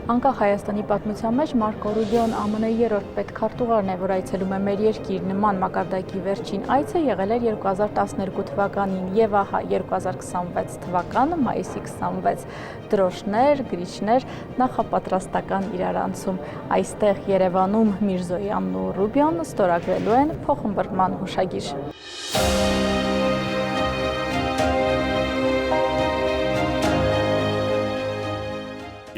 Անկախ Հայաստանի պատմության մեջ Մարկո Ռուբիոն ԱՄՆ-ի երրորդ պետքարտուղարն է, որ այցելում է մեր երկիր։ Նման մակարդակի վերջին այցը եղել էր 2012 թվականին եւ ահա 2026 թվականը մայիսի 26 դրոշներ, գրիչներ նախապատրաստական իրարանցում։ Այստեղ Երևանում Միրզոյանն ու Ռուբիոն ստորագրելու են փոխըմբռնման հուշագիր։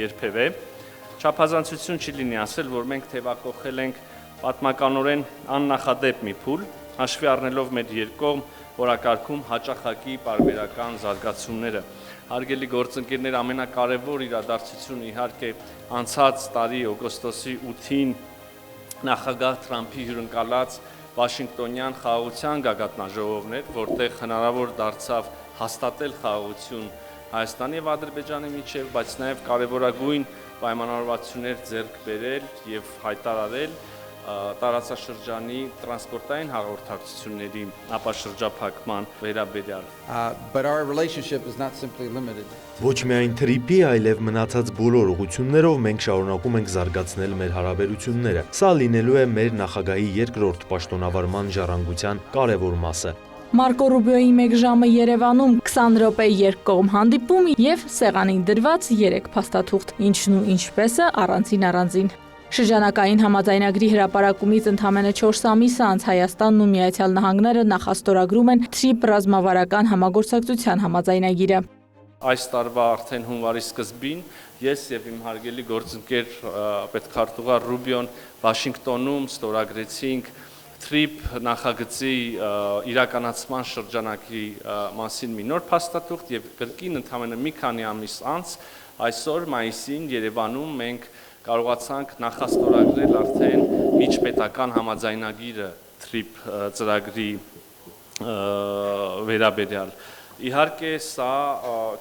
Երբևէ չափազանցություն չի լինի ասել, որ մենք թևակողել ենք պատմականորեն աննախադեպ մի փուլ, հաշվի առնելով մեր երկկողմ որակարգում հաճախակի պարբերական զարգացումները։ Հարգելի գործընկերներ, ամենակարևոր իրադարձությունը իհարկե անցած տարի օգոստոսի 8-ին նախագահ Թրամփի հյուրընկալած Վաշինգտոնյան խաղաղության գագաթնաժողովն էր, որտեղ հնարավոր դարձավ հաստատել խաղաղություն Հայաստանի և Ադրբեջանի միջև, բայց նաև կարևորագույն պայմանավորվածություններ ձեռք բերել և հայտարարել տարածաշրջանի տրանսպորտային հաղորդակցությունների ապաշրջափակման վերաբերյալ։ Ոչ միայն թրիփի, այլև մնացած բոլոր ուղղություններով մենք շարունակում ենք զարգացնել մեր հարաբերությունները։ Սա լինելու է մեր նախագահի երկրորդ պաշտոնավարման ժառանգության կարևոր մասը։ Մարկո Ռուբիոյի 1 ժամը Երևանում 20 րոպե երկկողմ հանդիպում եւ սեղանին դրված 3 փաստաթուղթ, ինչն ու ինչպեսը առանձին։ Շրջանակային համաձայնագրի հրապարակումից ընդամենը 4 ամիս անց Հայաստանն ու Միացյալ Նահանգները նախաստորագրում են TRIP ռազմավարական համագործակցության համաձայնագիրը։ Այս տարվա արդեն հունվարի սկզբին ես եւ իմ հարգելի գործընկեր պետքարտուղար Ռուբիոն Վաշինգտոնում ստորագրեցինք TRIP նախագծի իրականացման շրջանակի մասին մի նոր փաստաթուղթ եւ կրկին ընդամենը մի քանի ամիս անց այսօր մայիսին Երևանում մենք կարողացանք նախաստորագրել արդեն միջպետական համաձայնագիրը TRIP ծրագրի վերաբերյալ։ Իհարկե սա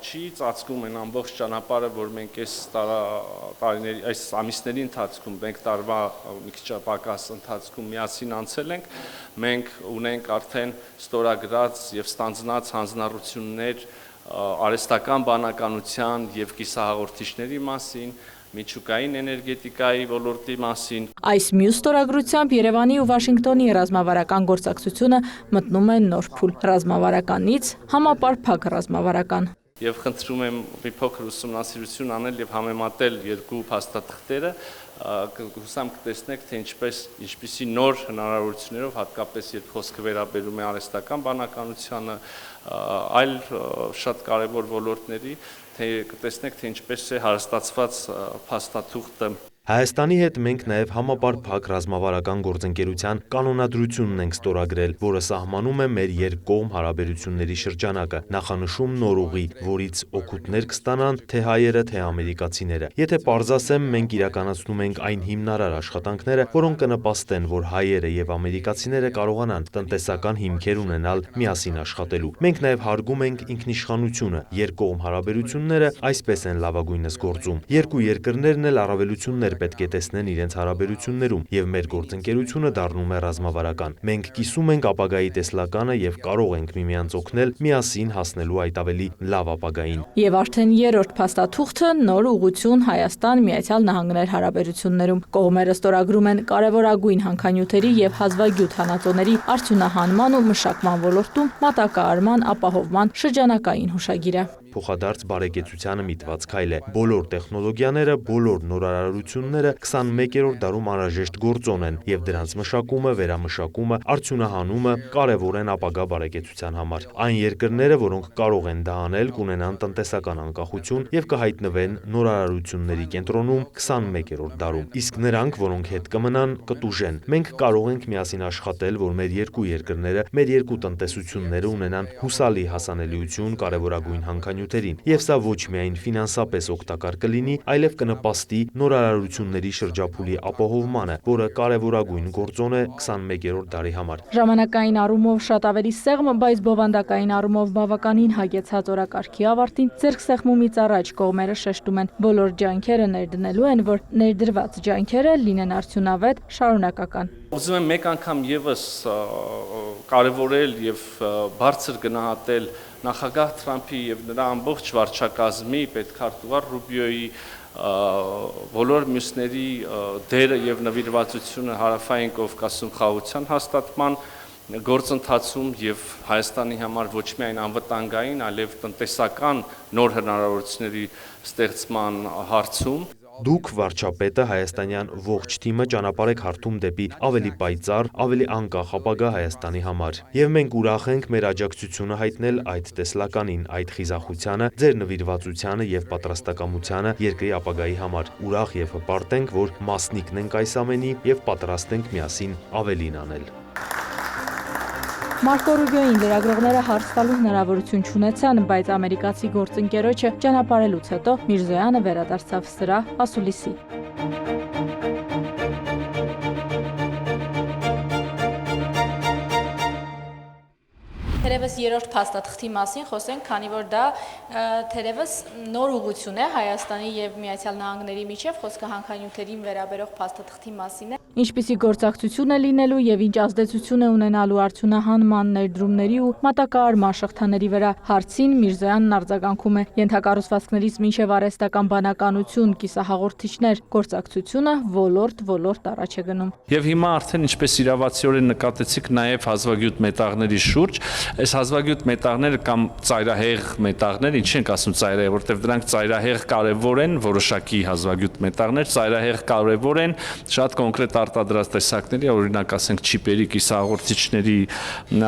չի ծածկում այն ամբողջ ճանապարհը, որ մենք այս ամիսների ընթացքում, մենք տարվա մի քիչ պակաս ընթացքում միասին անցել ենք, մենք ունենք արդեն ստորագրած եւ ստանձնած հանձնառություններ արհեստական բանականության եւ կիսահաղորդիչների մասին, միջուկային էներգետիկայի ոլորտի մասին։ Այս մյուս ստորագրությամբ Երևանի ու Վաշինգտոնի ռազմավարական գործակցությունը մտնում է նոր փուլ՝ ռազմավարականից համապարփակ ռազմավարական։ Եվ խնդրում եմ մի փոքր ուսումնասիրություն անել եւ համեմատել երկու փաստաթղթերը, հուսամ կտեսնեք, թե ինչպիսի նոր հնարավորություններով, հատկապես երբ խոսքը վերաբերում է արհեստական բանականությանը, այլ շատ կարևոր ոլորտների, թե կտեսնեք, թե ինչպես է հարստացված փաստաթուղթը։ Հայաստանի հետ մենք նաև համապարփակ ռազմավարական գործընկերության կանոնադրությունն ենք ստորագրել, որը սահմանում է մեր երկկողմ հարաբերությունների շրջանակը, նախանշում նոր ուղի, որից օգուտներ կստանան թե հայերը, թե ամերիկացիները։ Եթե պարզ ասեմ, մենք իրականացնում ենք այն հիմնարար աշխատանքները, որոնք կնպաստեն, որ հայերը եւ ամերիկացիները կարողանան տնտեսական հիմքեր ունենալ միասին աշխատելու։ Մենք նաև հարգում ենք ինքնիշխանությունը, երկկողմ հարաբերությունները այսպես են լավագույնս գործում։ Երկու երկրներն էլ առավելություններ պետք է տեսնեն իրենց հարաբերություններում, եւ մեր գործընկերությունը դառնում է ռազմավարական։ Մենք կիսում ենք ապագայի տեսլականը եւ կարող ենք միմյանց օգնել միասին հասնելու այդ ավելի լավ ապագային։ Եվ արդեն երրորդ փաստաթուղթը նոր ուղղություն Հայաստան-Միացյալ Նահանգներ հարաբերություններում։ Կողմերը ստորագրում են կարևորագույն հանքանյութերի եւ հազվագյուտ հանածոների արդյունահանման ու մշակման ոլորտում մատակարարման ապահովման շրջանակային հուշագիրը։ Փոխադարձ բարեկեցությանը միտված քայլ է։ Բոլոր տեխնոլոգիաները, բոլոր նորարարությունները 21-րդ դարում անհրաժեշտ գործոն են եւ դրանց մշակումը, վերամշակումը, արդյունահանումը կարեւոր են ապագա բարեկեցության համար։ Այն երկրները, որոնք կարող են դա անել, կունենան տնտեսական անկախություն եւ կհայտնվեն նորարարությունների կենտրոնում 21-րդ դարում։ Իսկ նրանք, որոնք հետ կմնան, կտուժեն։ Մենք կարող ենք միասին աշխատել, որ մեր երկու երկրները, մեր երկու տնտեսությունները ունենան հուսալի հասանելիություն կարևորագույն հանքանյութերին, եւ սա ոչ միայն ֆինանսապես օգտակար կլինի, այլև կնպաստի նորարարությունների շրջափուլի ապահովմանը, որը կարևորագույն գործոն է 21-րդ դարի համար։ Ժամանակային առումով շատ ավելի սեղմ, բայց բովանդակային առումով բավականին հագեցած օրակարգի ավարտին ձեռքսեղմումից առաջ կողմերը շեշտում են, բոլոր ջանքերը ներդնելու են, որ ներդրված ջանքերը լինեն արդյունավետ, շարունակական։ Ուզում եմ մեկ անգամ եւս կարևորել եւ բարձր գնահատել նախագահ Թրամփի եւ նրա ամբողջ վարչակազմի պետքարտուղար Ռուբիոյի բոլոր մյուսների դերը եւ նվիրվածությունը հարավային Կովկասում խաղաղության հաստատման գործընթացում եւ Հայաստանի համար ոչ միայն անվտանգային, այլև տնտեսական նոր հնարավորությունների ստեղծման հարցում Դուք վարչապետը հայաստանյան ողջ թիմը ճանապարհ եք հարթում դեպի ավելի պայծառ, ավելի անկախ ապագա Հայաստանի համար։ Եվ մենք ուրախ ենք մեր աջակցությունը հայտնել այդ տեսլականին, այդ խիզախությանը, ձեր նվիրվածությանը եւ պատրաստակամությանը երկրի ապագայի համար։ Ուրախ եւ հպարտ ենք, որ մասնիկն ենք այս ամենի եւ պատրաստ ենք միասին ավելին անել։ Մարկո Ռուբիոյին լրագրողները հարց տալու հնարավորություն չունեցան, բայց ամերիկացի գործընկերոջը ճանապարհելուց հետո Միրզոյանը վերադարձավ սրահ ասուլիսի։ Թերևս երրորդ փաստաթղթի մասին խոսենք, քանի որ դա թերևս նոր ուղղություն է Հայաստանի եւ Միացյալ Նահանգների միջև, խոսքը հանքանյութերին վերաբերող փաստաթղթի մասին է։ Ինչպիսի գործակցություն է լինելու եւ ինչ ազդեցություն է ունենալու արդյունահանման ներդրումների ու մատակարարման շղթաների վրա, հարցին Միրզոյանն արձագանքում է ենթակառուցվածքներից մինչև արհեստական բանականություն, կիսահաղորդիչներ, գործակցությունը ոլորտ առաջ է գնում։ Եվ հիմա արդեն ինչպես իրավացիորեն նկատեցիք նաեւ հազվագյուտ մետաղների շուրջ Այս հազվագյուտ մետաղները կամ ծայրահեղ մետաղներ, ինչ ենք ասում ծայրահեղ, որտեղ դրանք ծայրահեղ կարևոր են, որոշակի հազվագյուտ մետաղներ, ծայրահեղ կարևոր են շատ կոնկրետ արտադրած տեսակների, օրինակ ասենք չիպերի, կիսահաղորդիչների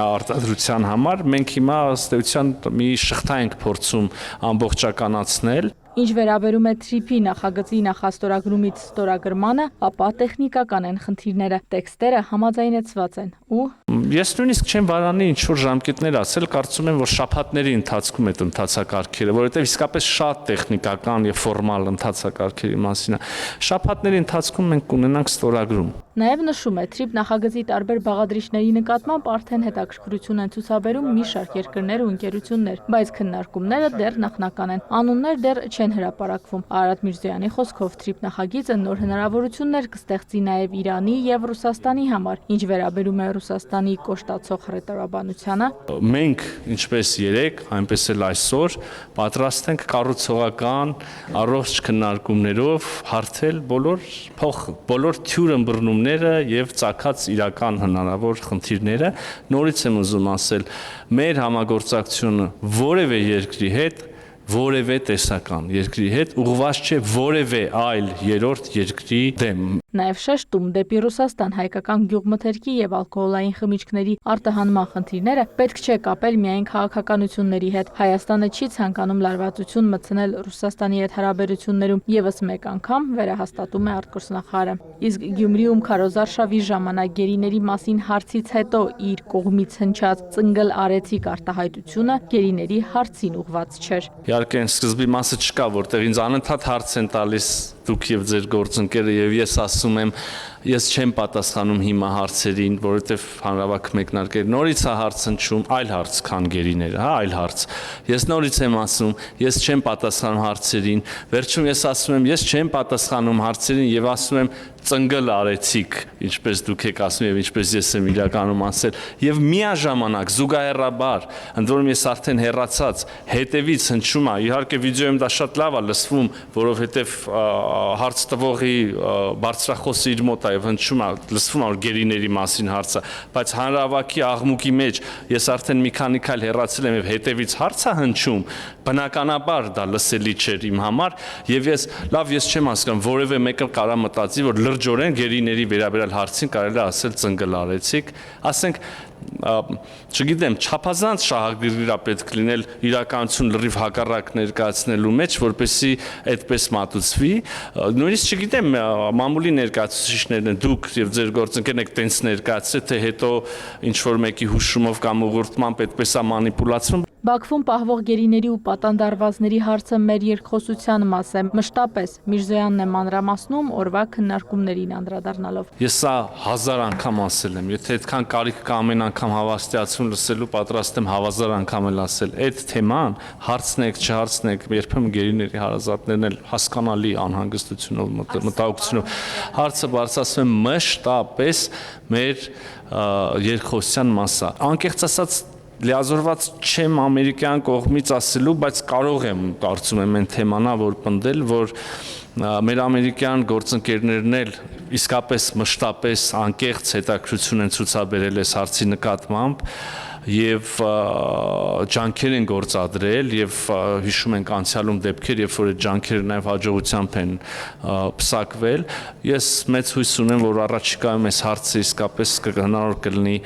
արտադրության համար, մենք հիմա ըստ էության մի շղթա ենք փորձում ամբողջականացնել։ Ինչ վերաբերում է TRIP-ի նախագծի նախաստորագրումից ստորագրմանը, ապա տեխնիկական են խնդիրները, տեքստերը համաձայնեցված են ու Ես նույնիսկ չեմ վարանի ինչ-որ ժամկետներ ասել, կարծում եմ, որ շաբաթների ընթացքում այդ ընթացակարգերը, որովհետև իսկապես շատ տեխնիկական եւ ֆորմալ ընթացակարգերի մասին է։ Շաբաթների ընթացքում մենք կունենանք ստորագրում։ Նաև նշում է, TRIP նախագծի տարբեր բաղադրիչների նկատմամբ արդեն հետաքրքրություն են ցուցաբերում մի շարք երկրներ ու ընկերություններ, բայց քննարկումները դեռ նախնական են։ Անուններ դեռ չեն հրապարակվում։ Արարատ Միրզոյանի խոսքով TRIP նախագիծը նոր հնարավորություններ կստեղծի նաև Իրանի եւ Ռուսաստանի համար, ինչ վերաբերում է Ռուսաստանի կոշտացող հռետորաբանությանը։ Մենք ինչպես երեք, այնպես էլ այսօր պատրաստ ենք կառուցողական առողջ քննարկումներով հարթել բոլոր թյուր ըմբռնումները եւ ծագած իրական հնարավոր խնդիրները։ Նորից եմ ուզում ասել, մեր համագործակցությունը որևէ երկրի հետ որևէ տեսական երկրի հետ ուղղված չէ որևէ այլ երրորդ երկրի դեմ։ Նաև շեշտում դեպի Ռուսաստան հայկական գյուղմթերքի եւ ալկոհոլային խմիչքների արտահանման խնդիրները պետք չէ կապել միայն քաղաքականությունների հետ։ Հայաստանը չի ցանկանում լարվածություն մտցնել Ռուսաստանի հետ հարաբերություններում եւս մեկ անգամ վերահաստատում է արտգործնախարարը։ Իսկ Գյումրիում քարոզարշավի ժամանակ գերիների մասին հարցից հետո իր կողմից հնչած ծնգլ արեցիկ արտահայտությունը գերիների հարցին ուղղված չէր։ Իհարկե, սկզբի մասը չկա, որտեղ ինձ անընդհատ հարց են տալիս դուք եւ ձեր գործընկերը եւ ես ասում եմ, ես չեմ պատասխանում հիմա հարցերին, որովհետեւ հանրավակ մեկնարկել նորից է հարց հնչում, այլ հարց քան գերիները, հա, այլ հարց։ Ես նորից եմ ասում, ես չեմ պատասխանում հարցերին, վերջում ես ասում եմ, ես չեմ պատասխանում հարցերին եւ ասում եմ ծնգլ արեցիկ, ինչպես դուք եք ասում եւ ինչպես ես եմ իրականում ասել, եւ միաժամանակ զուգահեռաբար, ընդ որում ես արդեն հեռացած, հետևից հնչում է, իհարկե վիդեոյում դա շատ լավ է լսվում, որովհետեւ հարց տվողի բարձրախոսը իր մոտ է եւ հնչում է, լսվում է որ գերիների մասին հարցը, բայց հանրավակի աղմուկի մեջ ես արդեն մի քանի քայլ հեռացել եմ եւ հետևից հարց է հնչում, բնականաբար դա լսելի չէր իմ համար եւ ես չեմ հասկանում, որևէ մեկը կարա մտածի, որ լրջորեն գերիների վերաբերյալ հարցին կարելի է ասել ծնգլ արեցիկ, ասենք չգիտեմ, չափազանց շահագրգիռ պետք լինել իրականություն լրիվ հակառակ ներկայացնելու մեջ, որպեսզի այդպես մատուցվի, նույնիսկ չգիտեմ, մամուլի ներկայացուցիչներն են, դուք եւ ձեր գործընկերն եք տենց ներկայացրել, թե հետո ինչ որ մեկի հուշումով կամ ուղղորդմամբ այդպես է մանիպուլացվում։ Բաքվում պահվող գերիների ու պատանդարվածների հարցը մեր երկխոսության մաս է, մշտապես Միրզոյանն է մանրամասնում օրվա քննարկումներին անդրադառնալով։ Ես սա 1000 անգամ ասել եմ, եթե այդքան կարիք կա ամեն անգամ հավաստիացում լսելու, պատրաստ եմ 1000 անգամ էլ ասել։ Այդ թեման հարցնեք, չհարցնեք, երբեմն գերիների հարազատներն էլ հասկանալի անհանգստությունով, մտահոգությունով հարցը բարձրացնում եմ մշտապես մեր երկխոսության մասը։ Անկեղծ ասած լիազորված չեմ ամերիկյան կողմից ասելու, բայց կարող եմ կարծում եմ այն թեմանա, որ պնդել, որ մեր ամերիկյան գործընկերներն էլ իսկապես մշտապես անկեղծ հետաքրքրություն են ցուցաբերել այս հարցի նկատմամբ եւ ջանքեր են գործադրել եւ հիշում ենք անցյալում դեպքեր, երբ որ այդ ջանքերը նաեւ հաջողությամբ են պսակվել։ Ես մեծ հույս ունեմ, որ առաջիկայում այս հարցը իսկապես հնարավոր կլինի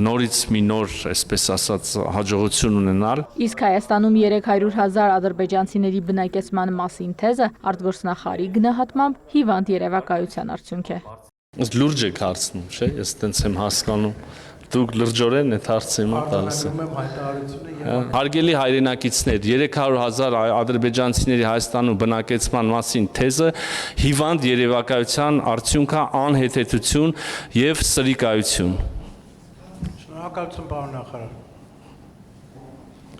նորից մի նոր, այսպես ասած, հաջողություն ունենալ։ Իսկ Հայաստանում 300,000 ադրբեջանցիների բնակեցման մասին թեզը արտգործնախարարի գնահատմամբ հիվանդ երևակայության արդյունք է։ Լուրջ եք հարցնում, չէ՞, ես տենց եմ հասկանում։ Դուք լրջորեն այդ հարցը տալիս եք։ Հարգելի հայրենակիցներ, 300,000 ադրբեջանցիների Հայաստանում բնակեցման մասին թեզը հիվանդ երևակայության արդյունք է, անհեթեթություն եւ սրիկայություն։ Շնորհակալություն, պարոն նախարար։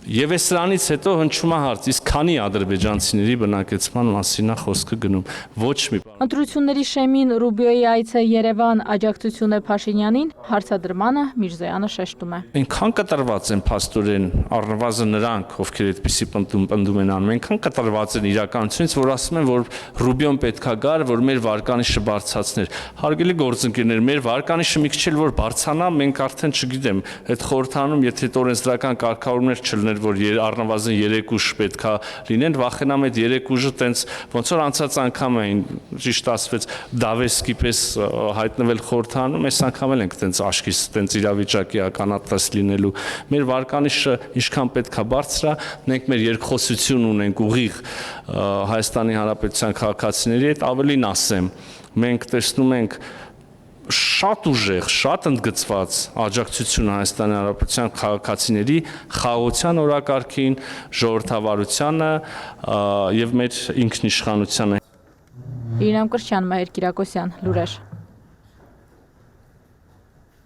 Եվ այս սրանից հետո հնչում է հարց, իսկ քանի ադրբեջանցիների բնակեցման մասին է խոսքը գնում։ Ոչ մի բան։ Ընտրությունների շեմին Ռուբիոյի այցը Երևան աջակցություն է Փաշինյանին, հարցադրմանը Միրզոյանը շեշտում է։ Այնքան կտրված են փաստորեն առնվազն նրանք, ովքեր այդպիսի պնդում են անում, այնքան կտրված են իրականությունից, որ ասում են, որ Ռուբիոն պետքա գար, որ մեր վարկանիշը բարձրացներ։ Հարգելի գործընկերներ, մեր վարկանիշը մի քիչ էլ որ բարձրանա, մենք արդեն չգիտեմ, այդ խորհրդանում, եթե օրենսդրական կարգավորումներ չլիներ, որ առնվազն 3 ուժ պետքա լինեն, վախենամ այդ 3 ուժը տենց ոնց որ անցած անգամ էին ճիշտ ասվեց Դավեսկի պես հայտնվել խորհրդանում, այս անգամ էլ ենք տենց աշկիս տենց իրավիճակի ականատես լինելու։ Մեր վարկանիշը ինչքան պետքա բարձրա, մենք մեր երկխոսություն ունենք ուղիղ Հայաստանի Հանրապետության քաղաքացիների հետ, ավելին ասեմ, մենք տեսնում ենք շատ ուժեղ, շատ ընդգծված աջակցություն Հայաստանի Հանրապետության քաղաքացիների խաղաղության օրակարգին, ժողովրդավարությանը եւ մեր ինքնիշխանությանը։ Իրինամ Կրչյան, Մհեր Կիրակոսյան, լուրեր։